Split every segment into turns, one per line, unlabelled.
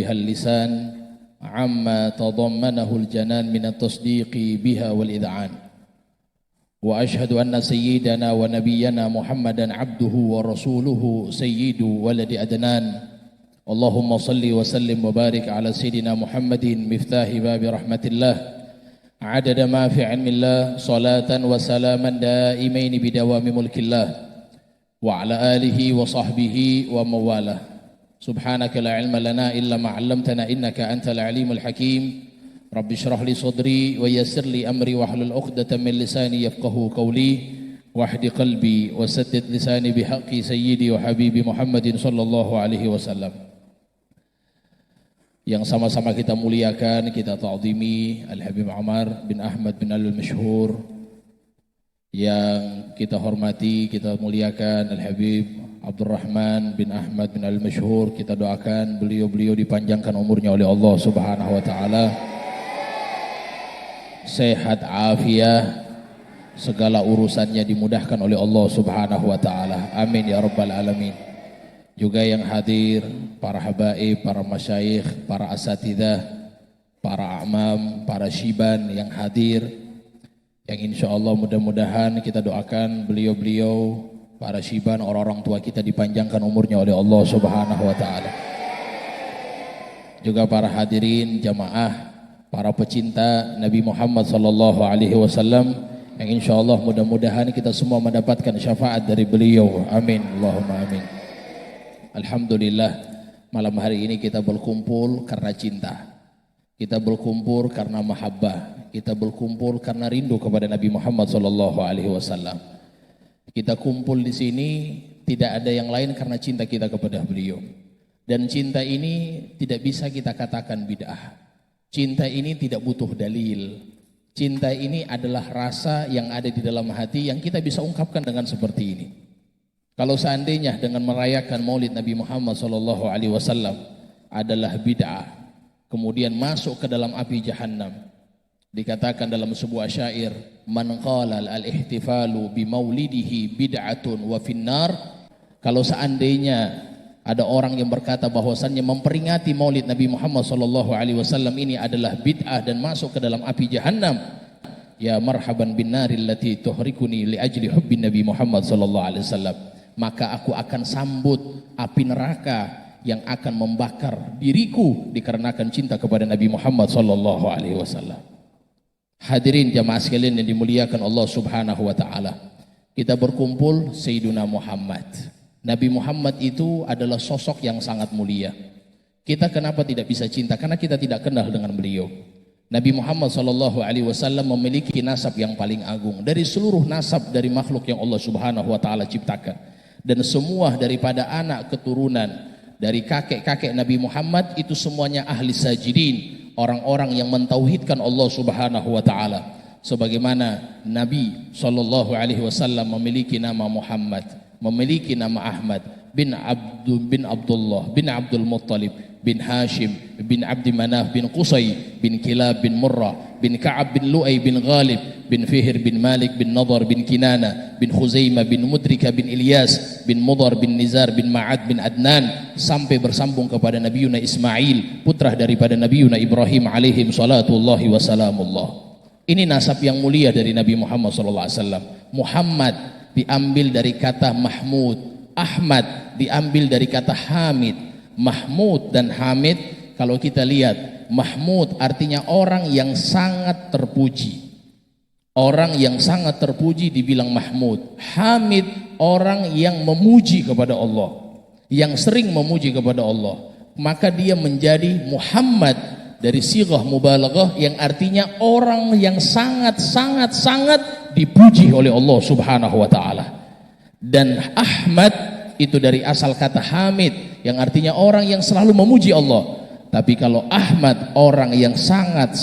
بها اللسان عما تضمنه الجنان من التصديق بها والإذعان وأشهد أن سيدنا ونبينا محمدا عبده ورسوله سيد ولد أدنان اللهم صل وسلم وبارك على سيدنا محمد مفتاح باب رحمة الله عدد ما في علم الله صلاة وسلاما دائمين بدوام ملك الله وعلى آله وصحبه ومواله سبحانك لا علم لنا إلا ما علمتنا إنك أنت العليم الحكيم رب اشرح لي صدري ويسر لي أمري واحلل عقدة من لساني يفقهوا قولي واهد قلبي وسدد لساني بحق سيدي وحبيبي محمد صلى الله عليه وسلم. Yang sama-sama kita muliakan, kita ta'zimi Al-Habib Umar bin Ahmad bin Al-Masyhur, yang kita hormati, kita muliakan Al-Habib Abdurrahman bin Ahmad bin Al-Masyhur. Kita doakan beliau-beliau dipanjangkan umurnya oleh Allah Subhanahu wa taala, sehat afiah, segala urusannya dimudahkan oleh Allah Subhanahu wa taala. Amin ya rabbal alamin. Juga yang hadir, para habaib, para masyayikh, para asatidzah, para amam, para syiban yang hadir, yang insyaallah mudah-mudahan kita doakan beliau-beliau, para syiban, orang-orang tua kita dipanjangkan umurnya oleh Allah Subhanahu wa taala. Juga para hadirin jamaah, para pecinta Nabi Muhammad sallallahu alaihi wasallam, yang insyaallah mudah-mudahan kita semua mendapatkan syafaat dari beliau. Amin Allahumma amin. Alhamdulillah, malam hari ini kita berkumpul karena cinta, kita berkumpul karena mahabbah, kita berkumpul karena rindu kepada Nabi Muhammad sallallahu alaihi wasallam. Kita kumpul di sini tidak ada yang lain karena cinta kita kepada beliau. Dan cinta ini tidak bisa kita katakan bid'ah. Cinta ini tidak butuh dalil. Cinta ini adalah rasa yang ada di dalam hati yang kita bisa ungkapkan dengan seperti ini. Kalau seandainya dengan merayakan Maulid Nabi Muhammad sallallahu alaihi wasallam adalah bid'ah, kemudian masuk ke dalam api jahannam, dikatakan dalam sebuah syair, man qala al-ihtifalu bi maulidihi bid'atun wa finnar. Kalau seandainya ada orang yang berkata bahwasannya memperingati Maulid Nabi Muhammad sallallahu alaihi wasallam ini adalah bid'ah dan masuk ke dalam api jahannam, ya marhaban bin naril lati tuhrikuni li ajli hubbin Nabi Muhammad sallallahu alaihi wasallam, maka aku akan sambut api neraka yang akan membakar diriku dikarenakan cinta kepada Nabi Muhammad sallallahu alaihi wasallam. Hadirin jamaah sekalian yang dimuliakan Allah Subhanahu wa taala, kita berkumpul Sayyiduna Muhammad. Nabi Muhammad itu adalah sosok yang sangat mulia. Kita kenapa tidak bisa cinta? Karena kita tidak kenal dengan beliau. Nabi Muhammad sallallahu alaihi wasallam memiliki nasab yang paling agung dari seluruh nasab dari makhluk yang Allah Subhanahu wa taala ciptakan. Dan semua daripada anak keturunan dari kakek-kakek Nabi Muhammad itu semuanya ahli sajidin, orang-orang yang mentauhidkan Allah Subhanahu wa taala. Sebagaimana Nabi sallallahu alaihi wasallam memiliki nama Muhammad, memiliki nama Ahmad bin Abdullah bin Abdul Muttalib bin Hashim bin Abdi Manaf bin Qusay bin Kilab bin Murrah bin Ka'ab bin Lu'ay bin Ghalib bin Fihr bin Malik bin Nadar bin Kinana bin Khuzaimah bin Mudrika bin Ilyas bin Mudar bin Nizar bin Ma'ad bin Adnan, sampai bersambung kepada Nabiuna Ismail, putra daripada Nabiuna Ibrahim alaihim salatullahi wassalamullah. Ini nasab yang mulia dari Nabi Muhammad sallallahu alaihi wasallam. Muhammad diambil dari kata Mahmud, Ahmad diambil dari kata Hamid. Mahmud dan Hamid, kalau kita lihat, Mahmud artinya orang yang sangat terpuji. Orang yang sangat terpuji dibilang Mahmud. Hamid orang yang memuji kepada Allah, yang sering memuji kepada Allah, maka dia menjadi Muhammad dari sighah mubalaghah yang artinya orang yang sangat dipuji oleh Allah Subhanahu wa taala. Dan Ahmad itu dari asal kata Hamid yang artinya orang yang selalu memuji Allah. Tapi kalau Ahmad orang yang sangat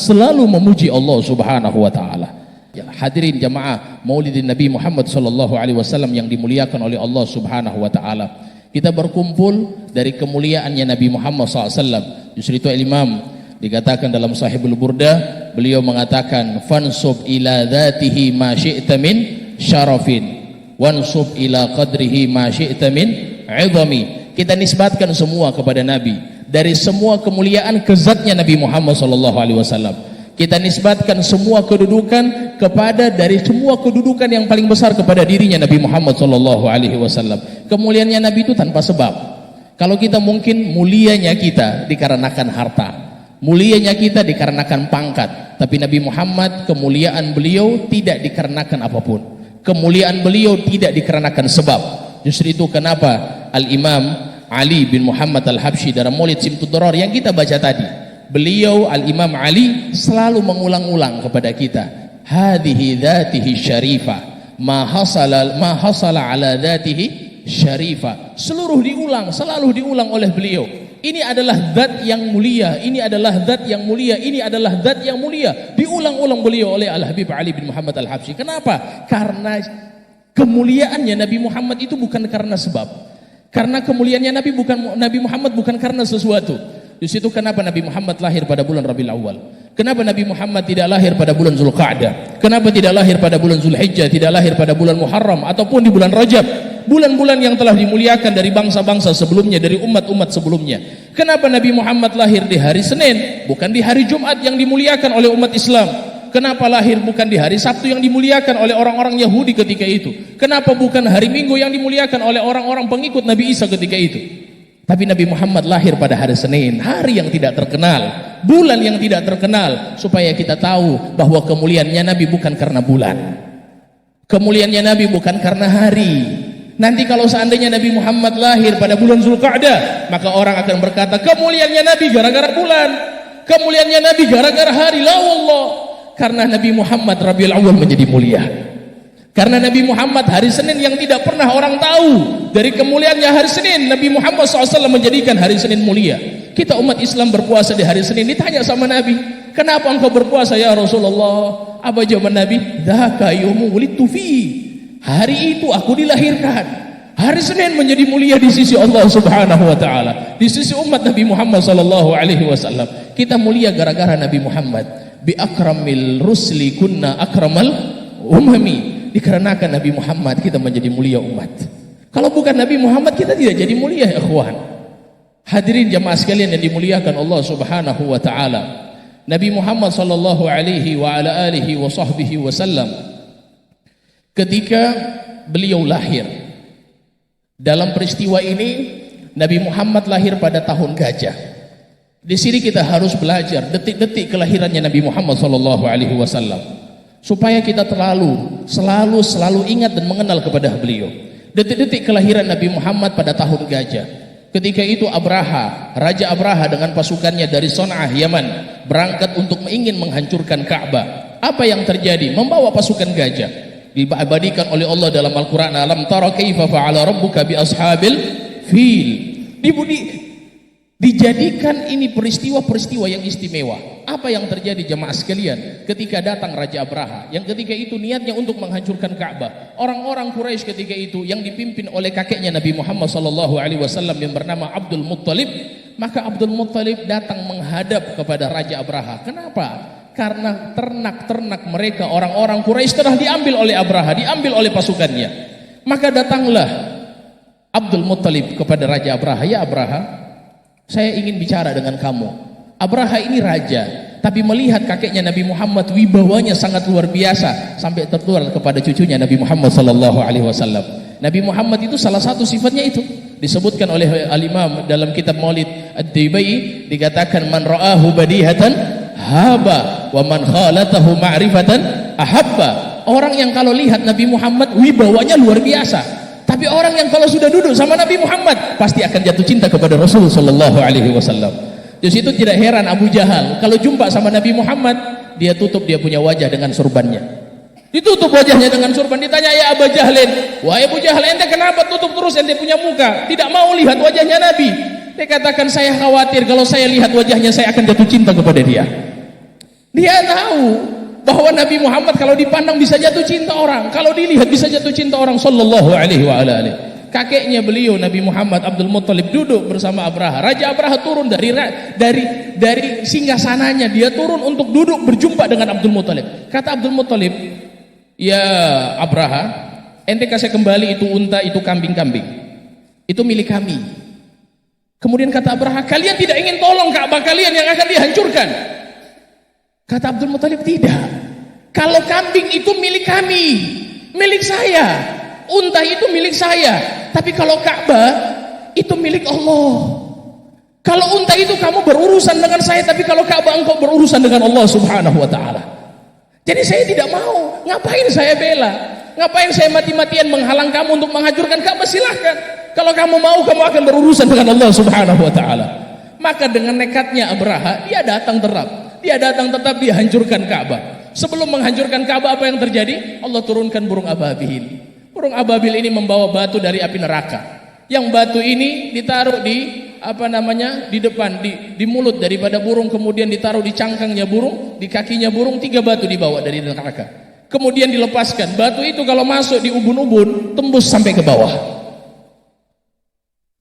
selalu memuji Allah Subhanahu wa taala. Ya, hadirin jamaah Maulidin Nabi Muhammad sallallahu alaihi wasallam yang dimuliakan oleh Allah Subhanahu wa taala. Kita berkumpul dari kemuliaannya Nabi Muhammad SAW. Justru itu Imam dikatakan dalam Sahihul Burdah, beliau mengatakan fansub ila dzatihi ma syi'ta min syarafin wansub ila qadrihi ma syi'ta min 'idhami. Kita nisbatkan semua kepada Nabi, dari semua kemuliaan ke zatnya Nabi Muhammad sallallahu alaihi wasallam. Kita nisbatkan semua kedudukan kepada dari semua kedudukan yang paling besar kepada dirinya Nabi Muhammad sallallahu alaihi wasallam. Kemuliaannya Nabi itu tanpa sebab. Kalau kita mungkin mulianya kita dikarenakan harta, mulianya kita dikarenakan pangkat, tapi Nabi Muhammad kemuliaan beliau tidak dikarenakan apapun. Kemuliaan beliau tidak dikarenakan sebab. Justru itu kenapa Al-Imam Ali bin Muhammad Al-Habsyi dalam Maulid Simtud Durar yang kita baca tadi, beliau Al-Imam Ali selalu mengulang-ulang kepada kita, hadhihi dzatihi syarifah ma hasala ala dzatihi syarifah. Selalu diulang oleh beliau. Ini adalah zat yang mulia, ini adalah zat yang mulia, ini adalah zat yang mulia. Diulang-ulang beliau oleh Al-Habib Ali bin Muhammad Al-Habsyi. Kenapa? Karena kemuliaannya Nabi Muhammad itu bukan karena sebab. Karena kemuliaannya Nabi Muhammad bukan karena sesuatu. Di situ kenapa Nabi Muhammad lahir pada bulan Rabiul Awal? Kenapa Nabi Muhammad tidak lahir pada bulan Zulqa'dah? Kenapa tidak lahir pada bulan Zulhijjah, tidak lahir pada bulan Muharram ataupun di bulan Rajab? Bulan-bulan yang telah dimuliakan dari bangsa-bangsa sebelumnya, dari umat-umat sebelumnya. Kenapa Nabi Muhammad lahir di hari Senin, bukan di hari Jumat yang dimuliakan oleh umat Islam? Kenapa lahir bukan di hari Sabtu yang dimuliakan oleh orang-orang Yahudi ketika itu? Kenapa bukan hari Minggu yang dimuliakan oleh orang-orang pengikut Nabi Isa ketika itu? Tapi Nabi Muhammad lahir pada hari Senin, hari yang tidak terkenal, bulan yang tidak terkenal, supaya kita tahu bahwa kemuliaannya Nabi bukan karena bulan, kemuliaannya Nabi bukan karena hari. Nanti kalau seandainya Nabi Muhammad lahir pada bulan Zulqa'dah, maka orang akan berkata kemuliaannya Nabi gara-gara bulan, kemuliaannya Nabi gara-gara hari. La wallah, karena Nabi Muhammad Rabiul Awal menjadi mulia. Karena Nabi Muhammad hari Senin yang tidak pernah orang tahu, dari kemuliaannya hari Senin, Nabi Muhammad SAW menjadikan hari Senin mulia. Kita umat Islam berpuasa di hari Senin, ditanya sama Nabi, kenapa engkau berpuasa ya Rasulullah? Apa jawaban Nabi? Dzaka yaumu wulidtu fi. Hari itu aku dilahirkan. Hari Senin menjadi mulia di sisi Allah Subhanahu wa taala, di sisi umat Nabi Muhammad sallallahu alaihi wasallam. Kita mulia gara-gara Nabi Muhammad. Bi akramil rusli kunna akramal umami. Dikarenakan Nabi Muhammad kita menjadi mulia umat. Kalau bukan Nabi Muhammad kita tidak jadi mulia ya ikhwan. Hadirin jamaah sekalian yang dimuliakan Allah Subhanahu wa taala. Nabi Muhammad sallallahu alaihi wa ala alihi wa sahbihi wasallam ketika beliau lahir, dalam peristiwa ini Nabi Muhammad lahir pada tahun gajah. Di sini kita harus belajar detik-detik kelahirannya Nabi Muhammad sallallahu alaihi wasallam, supaya kita selalu ingat dan mengenal kepada beliau. Detik-detik kelahiran Nabi Muhammad pada tahun gajah. Ketika itu Raja Abraha dengan pasukannya dari Son'ah, Yaman, berangkat untuk ingin menghancurkan Ka'bah. Apa yang terjadi? Membawa pasukan gajah. Diabadikan oleh Allah dalam Al-Quran, alam tara kaifa fa'ala rabbuka bi ashabil fil. Dijadikan ini peristiwa-peristiwa yang istimewa. Apa yang terjadi jemaah sekalian ketika datang Raja Abraha, yang ketika itu niatnya untuk menghancurkan Ka'bah? Orang-orang Quraisy ketika itu yang dipimpin oleh kakeknya Nabi Muhammad SAW yang bernama Abdul Muttalib. Maka Abdul Muttalib datang menghadap kepada Raja Abraha. Kenapa? Karena ternak-ternak mereka orang-orang Quraisy telah diambil oleh Abraha, diambil oleh pasukannya. Maka datanglah Abdul Muttalib kepada Raja Abraha. Ya Abraha, saya ingin bicara dengan kamu. Abraha ini raja, tapi melihat kakeknya Nabi Muhammad wibawanya sangat luar biasa sampai tertular kepada cucunya Nabi Muhammad sallallahu alaihi wasallam. Nabi Muhammad itu salah satu sifatnya itu disebutkan oleh Al-Imam dalam kitab Maulid Ad-Dibai, dikatakan man ra'ahu badihatan haba wa man khalatahu ma'rifatan ahabba. Orang yang kalau lihat Nabi Muhammad wibawanya luar biasa, tapi orang yang kalau sudah duduk sama Nabi Muhammad pasti akan jatuh cinta kepada Rasul sallallahu alaihi wasallam. Di situ tidak heran Abu Jahal kalau jumpa sama Nabi Muhammad, dia tutup dia punya wajah dengan surbannya. Ditutup wajahnya dengan surban. Ditanya, ya Abu Jahlin, wahai Abu Jahal, ente kenapa tutup terus, ente punya muka, tidak mau lihat wajahnya Nabi? Dia katakan, saya khawatir kalau saya lihat wajahnya saya akan jatuh cinta kepada dia. Dia tahu bahwa Nabi Muhammad kalau dipandang bisa jatuh cinta orang, kalau dilihat bisa jatuh cinta orang sallallahu alaihi wa alihi. Kakeknya beliau Nabi Muhammad Abdul Muttalib duduk bersama Abraha. Raja Abraha turun dari singgasananya, dia turun untuk duduk berjumpa dengan Abdul Muttalib. Kata Abdul Muttalib, ya Abraha, ente kasih kembali itu unta, itu kambing-kambing, itu milik kami. Kemudian kata Abraha, kalian tidak ingin tolong Ka'bah kalian yang akan dihancurkan? Kata Abdul Muthalib, tidak. Kalau kambing itu milik kami, milik saya, unta itu milik saya, tapi kalau Ka'bah itu milik Allah. Kalau unta itu kamu berurusan dengan saya, tapi kalau Ka'bah engkau berurusan dengan Allah Subhanahu wa taala. Jadi saya tidak mau. Ngapain saya bela? Ngapain saya mati-matian menghalang kamu untuk menghancurkan Ka'bah? Silahkan. Kalau kamu mau, kamu akan berurusan dengan Allah Subhanahu wa taala. Maka dengan nekatnya Abraha, dia datang tetap dia hancurkan Ka'bah. Sebelum menghancurkan Ka'bah, apa yang terjadi? Allah turunkan burung ababil. Burung ababil ini membawa batu dari api neraka. Yang batu ini ditaruh di di depan, di mulut daripada burung, kemudian ditaruh di cangkangnya burung, di kakinya burung, 3 batu dibawa dari neraka. Kemudian dilepaskan. Batu itu kalau masuk di ubun-ubun, tembus sampai ke bawah.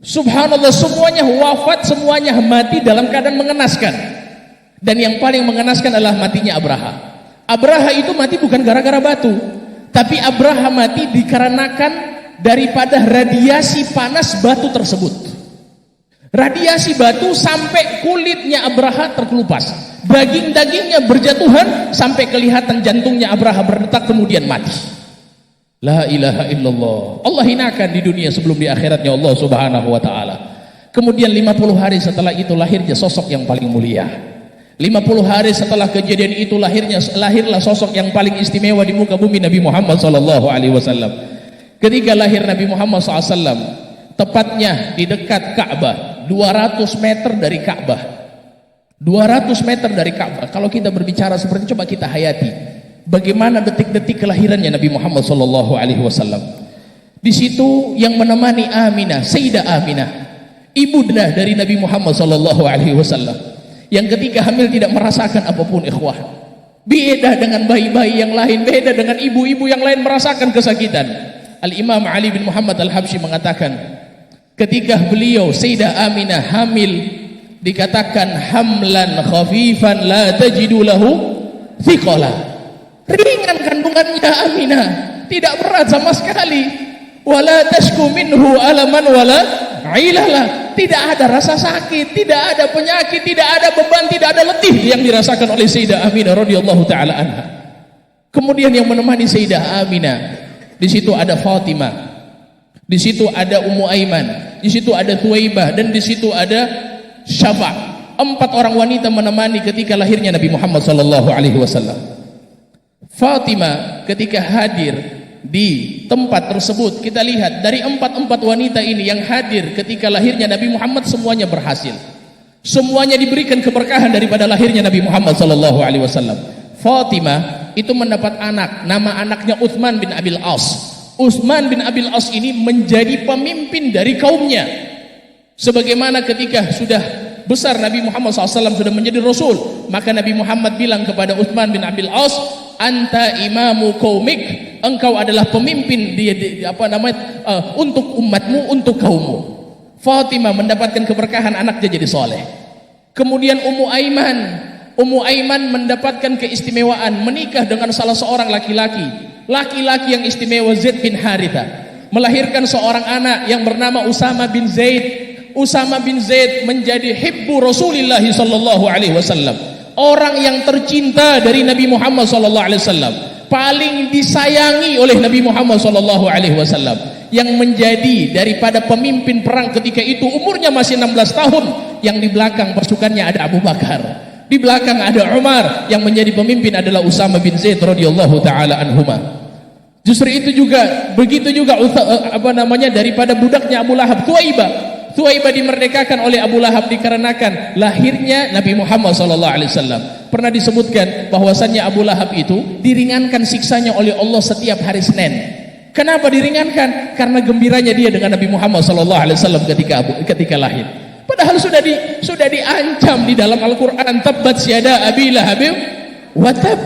Subhanallah, semuanya wafat, semuanya mati dalam keadaan mengenaskan. Dan yang paling mengenaskan adalah matinya Abraha. Abraha itu mati bukan gara-gara batu, tapi Abraha mati dikarenakan daripada radiasi panas batu tersebut. Radiasi batu sampai kulitnya Abraha terkelupas, daging-dagingnya berjatuhan sampai kelihatan jantungnya Abraha berdetak, kemudian mati. La ilaha illallah. Allah hinakan di dunia sebelum di akhiratnya Allah Subhanahu wa taala. Kemudian 50 hari setelah itu lahirnya sosok yang paling mulia. 50 hari setelah kejadian itu lahirlah sosok yang paling istimewa di muka bumi, Nabi Muhammad sallallahu alaihi wasallam. Ketika lahir Nabi Muhammad SAW, tepatnya di dekat Ka'bah, 200 meter dari Ka'bah. 200 meter dari Ka'bah. Kalau kita berbicara seperti, coba kita hayati bagaimana detik-detik kelahirannya Nabi Muhammad sallallahu alaihi wasallam. Di situ yang menemani Aminah, Sayyidah Aminah, ibunda dari Nabi Muhammad sallallahu alaihi wasallam, yang ketika hamil tidak merasakan apapun, ikhwah. Beda dengan bayi-bayi yang lain, beda dengan ibu-ibu yang lain merasakan kesakitan. Al-Imam Ali bin Muhammad Al-Habsyi mengatakan, ketika beliau Sayyidah Aminah hamil, dikatakan hamlan khafifan la tajidu lahu thiqala. Ringan kandungannya Aminah, tidak berat sama sekali. Wala tashku minhu alaman wala ilala. Tidak ada rasa sakit, tidak ada penyakit, tidak ada beban, tidak ada letih yang dirasakan oleh Sayyidah Aminah radhiyallahu taala anha. Kemudian yang menemani Sayyidah Aminah, di situ ada Fatimah, di situ ada Ummu Aiman, di situ ada Thuwaibah, dan di situ ada Syafa'. 4 orang wanita menemani ketika lahirnya Nabi Muhammad sallallahu alaihi wasallam. Fatimah ketika hadir di tempat tersebut, kita lihat dari 4 wanita ini yang hadir ketika lahirnya Nabi Muhammad, semuanya berhasil. Semuanya diberikan keberkahan daripada lahirnya Nabi Muhammad sallallahu alaihi wasallam. Fatimah itu mendapat anak, nama anaknya Utsman bin Abil As. Utsman bin Abil As ini menjadi pemimpin dari kaumnya. Sebagaimana ketika sudah besar Nabi Muhammad SAW sudah menjadi Rasul, maka Nabi Muhammad bilang kepada Utsman bin Abil As, anta imamu qaumik, engkau adalah pemimpin untuk umatmu, untuk kaummu. Fatimah mendapatkan keberkahan, anaknya jadi soleh. Kemudian Ummu Aiman mendapatkan keistimewaan menikah dengan salah seorang laki-laki yang istimewa, Zaid bin Haritha, melahirkan seorang anak yang bernama Usama bin Zaid. Usama bin Zaid menjadi hibbu Rasulullah sallallahu alaihi wasallam, orang yang tercinta dari Nabi Muhammad sallallahu alaihi wasallam, paling disayangi oleh Nabi Muhammad sallallahu alaihi wasallam, yang menjadi daripada pemimpin perang ketika itu umurnya masih 16 tahun, yang di belakang pasukannya ada Abu Bakar, di belakang ada Umar, yang menjadi pemimpin adalah Usama bin Zaid radhiyallahu taala anhuma. Justru itu juga, begitu juga daripada budaknya Abu Lahab, Thuwaibah dimerdekakan oleh Abu Lahab dikarenakan lahirnya Nabi Muhammad SAW. Pernah disebutkan bahwasannya Abu Lahab itu diringankan siksanya oleh Allah setiap hari Senin. Kenapa diringankan? Karena gembiranya dia dengan Nabi Muhammad SAW ketika lahir. Padahal sudah diancam di dalam Al-Quran, tabbat syada abi lahabim wa tab.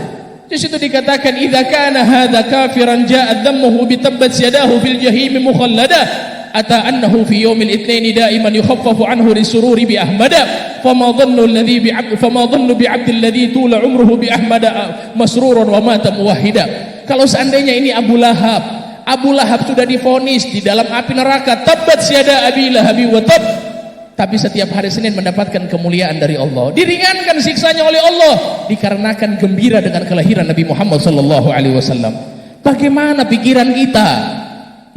Di situ dikatakan, idza kana hadza kafiran ja'a dhammuhu bi tabbat syadahu fil jahim mukhallada, ata annahu fi yaumil itsnain daiman yukhaffafu anhu risururi bi ahmada, fama dhannu bi 'abdil ladzi tula umruhu bi ahmada masruran wa mata muwahhida. Kalau seandainya ini Abu Lahab sudah divonis di dalam api neraka, tabbat syada abi lahabi wa tab, tapi setiap hari Senin mendapatkan kemuliaan dari Allah. Diringankan siksanya oleh Allah dikarenakan gembira dengan kelahiran Nabi Muhammad sallallahu alaihi wasallam. Bagaimana pikiran kita?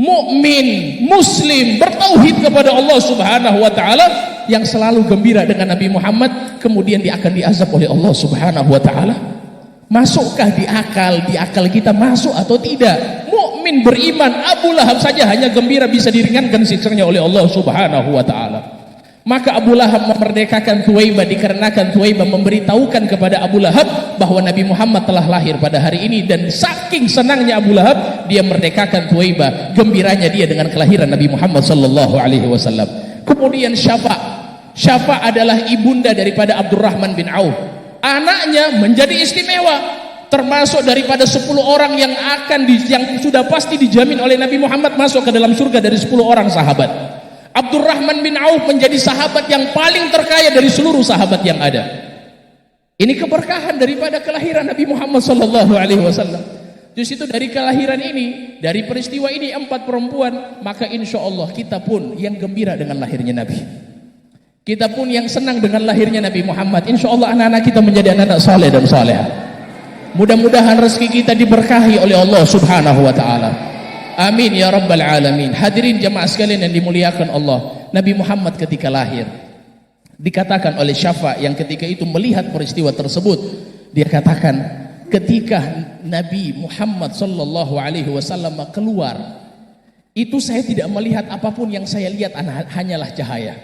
Mukmin, muslim, bertauhid kepada Allah Subhanahu wa taala yang selalu gembira dengan Nabi Muhammad, kemudian dia akan diazab oleh Allah Subhanahu wa taala. Masukkah di akal kita masuk atau tidak? Mukmin beriman Abu Lahab saja hanya gembira bisa diringankan siksanya oleh Allah Subhanahu wa taala. Maka Abu Lahab memerdekakan Thuwaibah dikarenakan Thuwaibah memberitahukan kepada Abu Lahab bahwa Nabi Muhammad telah lahir pada hari ini, dan saking senangnya Abu Lahab dia merdekakan Thuwaibah, gembiranya dia dengan kelahiran Nabi Muhammad sallallahu alaihi wasallam. Kemudian Syafa adalah ibunda daripada Abdurrahman bin Auf. Anaknya menjadi istimewa, termasuk daripada 10 orang yang yang sudah pasti dijamin oleh Nabi Muhammad masuk ke dalam surga dari 10 orang sahabat. Abdurrahman bin Auf menjadi sahabat yang paling terkaya dari seluruh sahabat yang ada. Ini keberkahan daripada kelahiran Nabi Muhammad sallallahu alaihi wasallam. Justru itu dari kelahiran ini, dari peristiwa ini 4 perempuan, maka insya Allah kita pun yang gembira dengan lahirnya Nabi. Kita pun yang senang dengan lahirnya Nabi Muhammad. Insya Allah anak-anak kita menjadi anak-anak saleh dan salehah. Mudah-mudahan rezeki kita diberkahi oleh Allah Subhanahu wa taala. Amin ya rabbal alamin. Hadirin jamaah sekalian yang dimuliakan Allah, Nabi Muhammad ketika lahir dikatakan oleh Syafa yang ketika itu melihat peristiwa tersebut, dia katakan ketika Nabi Muhammad sallallahu alaihi wasallam keluar, itu saya tidak melihat apapun, yang saya lihat hanyalah cahaya.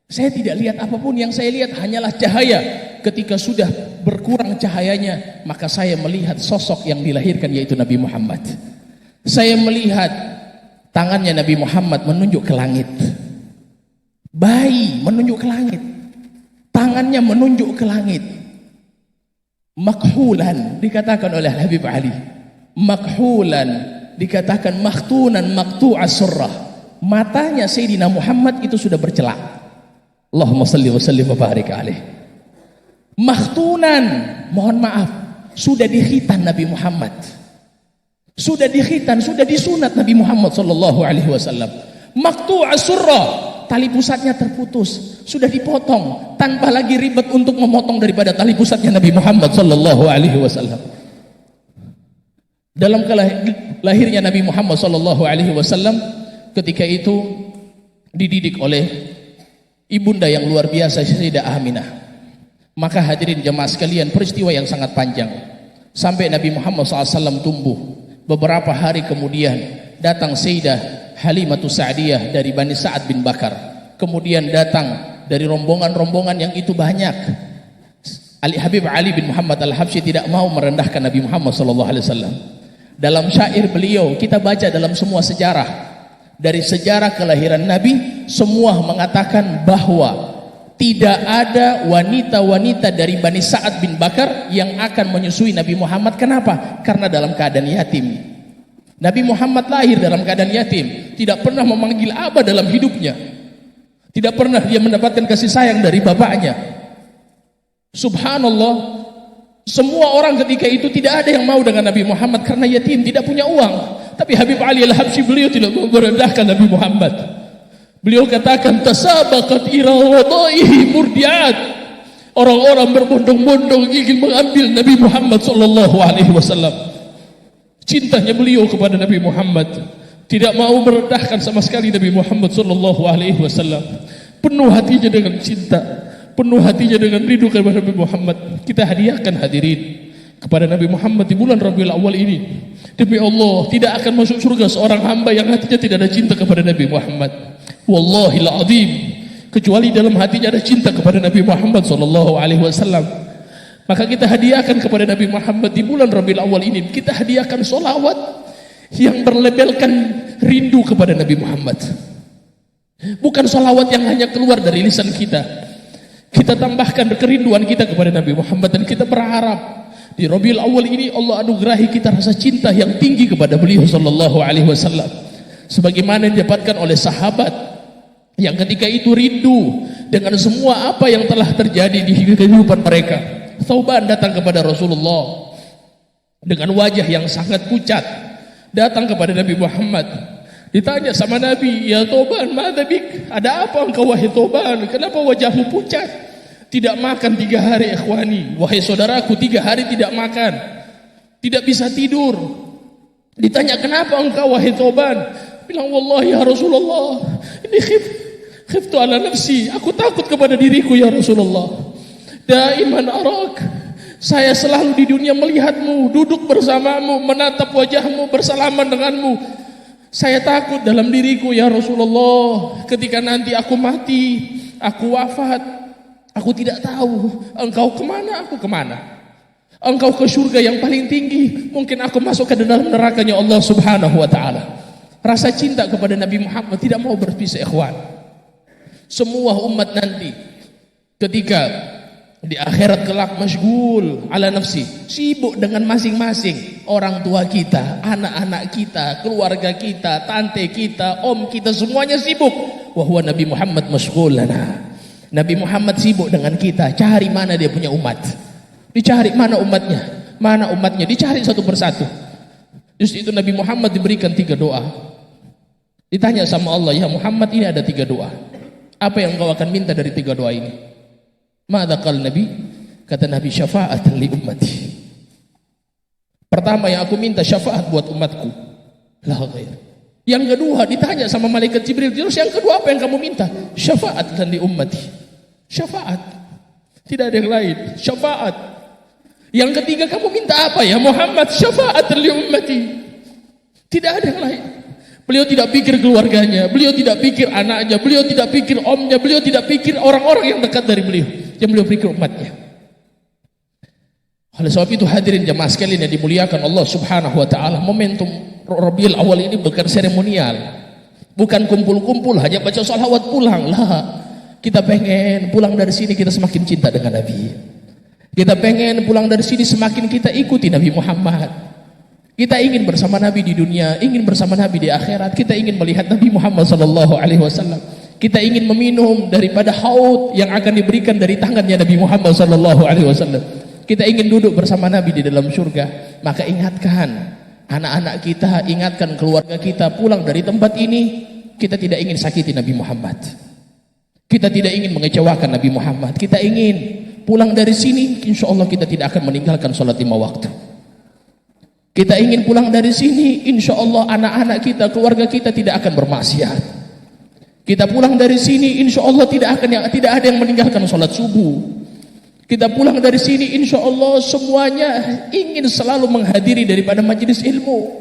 Saya tidak lihat apapun, yang saya lihat hanyalah cahaya. Ketika sudah berkurang cahayanya, maka saya melihat sosok yang dilahirkan, yaitu Nabi Muhammad. Saya melihat tangannya Nabi Muhammad menunjuk ke langit. Bayi menunjuk ke langit. Tangannya menunjuk ke langit. Makhulan dikatakan oleh Habib Ali. Makhulan dikatakan makhtunan maqtu'as surrah. Matanya Sayyidina Muhammad itu sudah bercelak. Allahumma salli wa sallim wa barik alaih. Makhtunan, mohon maaf, sudah dikhitan Nabi Muhammad. Sudah dikhitan, sudah disunat Nabi Muhammad sallallahu alaihi wasallam. Maqtu'as surrah, tali pusatnya terputus, sudah dipotong tanpa lagi ribet untuk memotong daripada tali pusatnya Nabi Muhammad sallallahu alaihi wasallam. Dalam lahirnya Nabi Muhammad sallallahu alaihi wasallam, ketika itu dididik oleh ibunda yang luar biasa, Sayyidah Aminah. Maka hadirin jemaah sekalian, peristiwa yang sangat panjang sampai Nabi Muhammad SAW tumbuh. Beberapa hari kemudian datang Sayyidah Halimatus Sa'diyah dari Bani Sa'ad bin Bakar. Kemudian datang dari rombongan-rombongan yang itu banyak. Habib Ali bin Muhammad Al-Habsyi tidak mau merendahkan Nabi Muhammad SAW. Dalam syair beliau, kita baca dalam semua sejarah, dari sejarah kelahiran Nabi, semua mengatakan bahwa tidak ada wanita-wanita dari Bani Sa'ad bin Bakar yang akan menyusui Nabi Muhammad. Kenapa? Karena dalam keadaan yatim. Nabi Muhammad lahir dalam keadaan yatim, tidak pernah memanggil abah dalam hidupnya, tidak pernah dia mendapatkan kasih sayang dari bapaknya. Subhanallah, semua orang ketika itu tidak ada yang mau dengan Nabi Muhammad karena yatim, tidak punya uang. Tapi Habib Ali Al-Habsyi beliau tidak mau merendahkan Nabi Muhammad. Beliau katakan tasabaqat ila wadaihi murdiat. Orang-orang berbondong-bondong ingin mengambil Nabi Muhammad sallallahu alaihi wasallam. Cintanya beliau kepada Nabi Muhammad, tidak mau merendahkan sama sekali Nabi Muhammad sallallahu alaihi wasallam. Penuh hatinya dengan cinta, penuh hatinya dengan rindu kepada Nabi Muhammad. Kita hadiahkan hadirin kepada Nabi Muhammad di bulan Rabiul Awal ini. Demi Allah, tidak akan masuk surga seorang hamba yang hatinya tidak ada cinta kepada Nabi Muhammad. Wallahil azim, kecuali dalam hatinya ada cinta kepada Nabi Muhammad sallallahu alaihi wasallam. Maka kita hadiahkan kepada Nabi Muhammad di bulan Rabiul Awal ini, kita hadiahkan solawat yang berlabelkan rindu kepada Nabi Muhammad. Bukan solawat yang hanya keluar dari lisan kita. Kita tambahkan kerinduan kita kepada Nabi Muhammad, dan kita berharap di Rabiul Awal ini Allah anugerahi kita rasa cinta yang tinggi kepada beliau sallallahu alaihi wasallam, sebagaimana yang didapatkan oleh sahabat yang ketika itu rindu dengan semua apa yang telah terjadi di kehidupan mereka. Thauban datang kepada Rasulullah dengan wajah yang sangat pucat, datang kepada Nabi Muhammad Ditanya sama Nabi, ya Thoban, ada apa engkau wahai Thoban? Kenapa wajahmu pucat? Tidak makan 3 hari ikhwani. Wahai saudaraku, 3 hari tidak makan, tidak bisa tidur. Ditanya kenapa engkau wahai Thoban? Bilang, wallahi ya Rasulullah, ini khiftu ala nafsi, aku takut kepada diriku ya Rasulullah. Daiman arak, saya selalu di dunia melihatmu, duduk bersamamu, menatap wajahmu, bersalaman denganmu. Saya takut dalam diriku ya Rasulullah, ketika nanti aku mati, aku wafat, aku tidak tahu engkau kemana, aku kemana. Engkau ke surga yang paling tinggi, mungkin aku masuk ke dalam nerakanya Allah subhanahu wa ta'ala. Rasa cinta kepada Nabi Muhammad tidak mau berpisah ikhwan. Semua umat nanti ketika di akhirat kelak masyghul ala nafsi, sibuk dengan masing-masing. Orang tua kita, anak-anak kita, keluarga kita, tante kita, om kita, semuanya sibuk. Wa huwa Nabi Muhammad masyghul lana. Nabi Muhammad sibuk dengan kita. Cari mana dia punya umat, dicari mana umatnya, mana umatnya, dicari satu persatu. Justru itu Nabi Muhammad diberikan 3 doa. Ditanya sama Allah, ya Muhammad, ini ada 3 doa. Apa yang engkau akan minta dari 3 doa ini? Mada qala Nabi? Kata Nabi, syafa'atan li ummati. Pertama yang aku minta syafaat buat umatku. La ghair. Yang kedua ditanya sama malaikat Jibril, terus yang kedua apa yang kamu minta? Syafa'atan li ummati. Syafaat. Tidak ada yang lain, syafaat. Yang ketiga kamu minta apa ya Muhammad? Syafa'atan li ummati. Tidak ada yang lain. Beliau tidak pikir keluarganya, beliau tidak pikir anaknya, beliau tidak pikir omnya, beliau tidak pikir orang-orang yang dekat dari beliau. Yang beliau pikir umatnya. Oleh sebab itu hadirin jemaah sekalian yang dimuliakan Allah subhanahu wa ta'ala, momentum Rabiul Awal ini bukan seremonial, bukan kumpul-kumpul hanya baca salawat pulang lah. Kita pengen pulang dari sini kita semakin cinta dengan Nabi. Kita pengen pulang dari sini semakin kita ikuti Nabi Muhammad. Kita ingin bersama Nabi di dunia, ingin bersama Nabi di akhirat. Kita ingin melihat Nabi Muhammad sallallahu alaihi wasallam. Kita ingin meminum daripada haud yang akan diberikan dari tangannya Nabi Muhammad sallallahu alaihi wasallam. Kita ingin duduk bersama Nabi di dalam surga. Maka ingatkan anak-anak kita, ingatkan keluarga kita, pulang dari tempat ini kita tidak ingin sakiti Nabi Muhammad. Kita tidak ingin mengecewakan Nabi Muhammad. Kita ingin pulang dari sini insyaallah kita tidak akan meninggalkan salat 5 waktu. Kita ingin pulang dari sini insyaallah anak-anak kita, keluarga kita tidak akan bermaksiat. Kita pulang dari sini insyaallah tidak ada yang meninggalkan salat subuh. Kita pulang dari sini insyaallah semuanya ingin selalu menghadiri daripada majelis ilmu.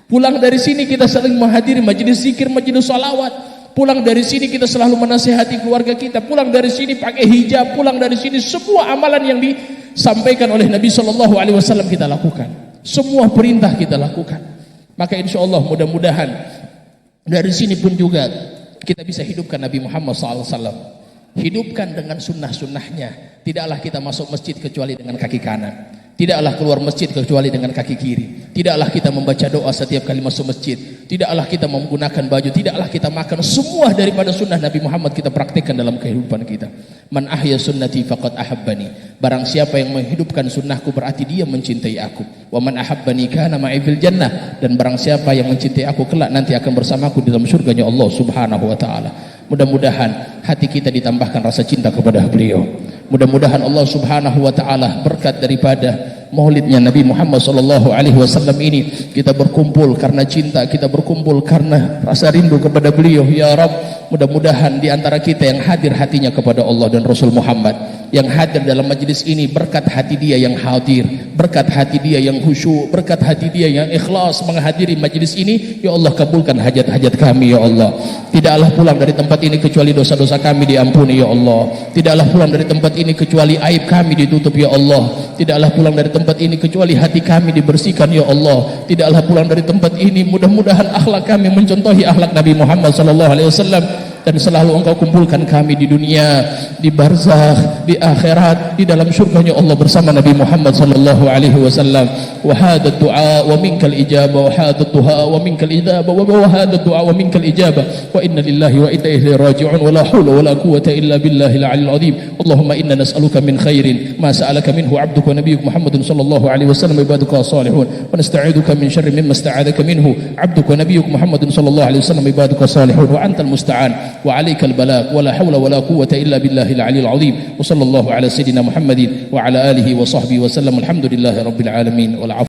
Pulang dari sini kita saling menghadiri majelis zikir, majelis salawat. Pulang dari sini kita selalu menasihati keluarga kita. Pulang dari sini pakai hijab. Pulang dari sini semua amalan yang disampaikan oleh Nabi sallallahu alaihi wasallam kita lakukan. Semua perintah kita lakukan. Maka insyaallah mudah-mudahan dari sini pun juga kita bisa hidupkan Nabi Muhammad SAW. Hidupkan dengan sunnah-sunnahnya. Tidaklah kita masuk masjid kecuali dengan kaki kanan. Tidaklah keluar masjid kecuali dengan kaki kiri. Tidaklah kita membaca doa setiap kali masuk masjid. Tidaklah kita menggunakan baju. Tidaklah kita makan. Semua daripada sunnah Nabi Muhammad kita praktikkan dalam kehidupan kita. Man ahya sunnati faqad ahabbani. Barang siapa yang menghidupkan sunnahku berarti dia mencintai aku. Wa man ahabbani kana ma'i fil jannah. Dan barang siapa yang mencintai aku kelak nanti akan bersamaku dalam surganya Allah subhanahu wa ta'ala. Mudah-mudahan hati kita ditambahkan rasa cinta kepada beliau. Mudah-mudahan Allah subhanahu wa ta'ala berkat daripada maulidnya Nabi Muhammad sallallahu alaihi wasallam ini kita berkumpul karena cinta, kita berkumpul karena rasa rindu kepada beliau. Ya Rabb, mudah-mudahan di antara kita yang hadir hatinya kepada Allah dan Rasul Muhammad, yang hadir dalam majlis ini berkat hati dia yang hadir, berkat hati dia yang khusyuk, berkat hati dia yang ikhlas menghadiri majlis ini. Ya Allah, kabulkan hajat-hajat kami ya Allah. Tidaklah pulang dari tempat ini kecuali dosa-dosa kami diampuni ya Allah. Tidaklah pulang dari tempat ini kecuali aib kami ditutup ya Allah. Tidaklah pulang dari tempat ini kecuali hati kami dibersihkan ya Allah. Tidaklah pulang dari tempat ini mudah-mudahan akhlak kami mencontohi akhlak Nabi Muhammad sallallahu alaihi wasallam. dan selalu Engkau kumpulkan kami di dunia, di barzakh, di akhirat, di dalam surganya Allah bersama Nabi Muhammad sallallahu alaihi wasallam. Wa hadha du'a wa minkal ijabah, wa hadha du'a wa minkal ijabah, wa hadha du'a wa minkal ijabah, wa inna lillahi wa inna ilaihi raji'un, wa la hawla wa la quwwata illa billahil aliyyil azim. Allahumma inna nas'aluka min khairin ma sa'alaka minhu 'abduka nabiyyuka Muhammadun sallallahu alaihi wasallam wa ibaduka salihun, wa nasta'iduka min syarri mimma ista'adaka minhu 'abduka nabiyyuka Muhammadun sallallahu alaihi wasallam wa ibaduka salihun, wa antal musta'an wa 'alaikal balagh, wa la hawla wa la quwwata illa billahil aliyyil azim. Wa sallallahu ala sayyidina Muhammadin wa ala alihi wa sahbihi wa sallam. Alhamdulillahi rabbil alamin.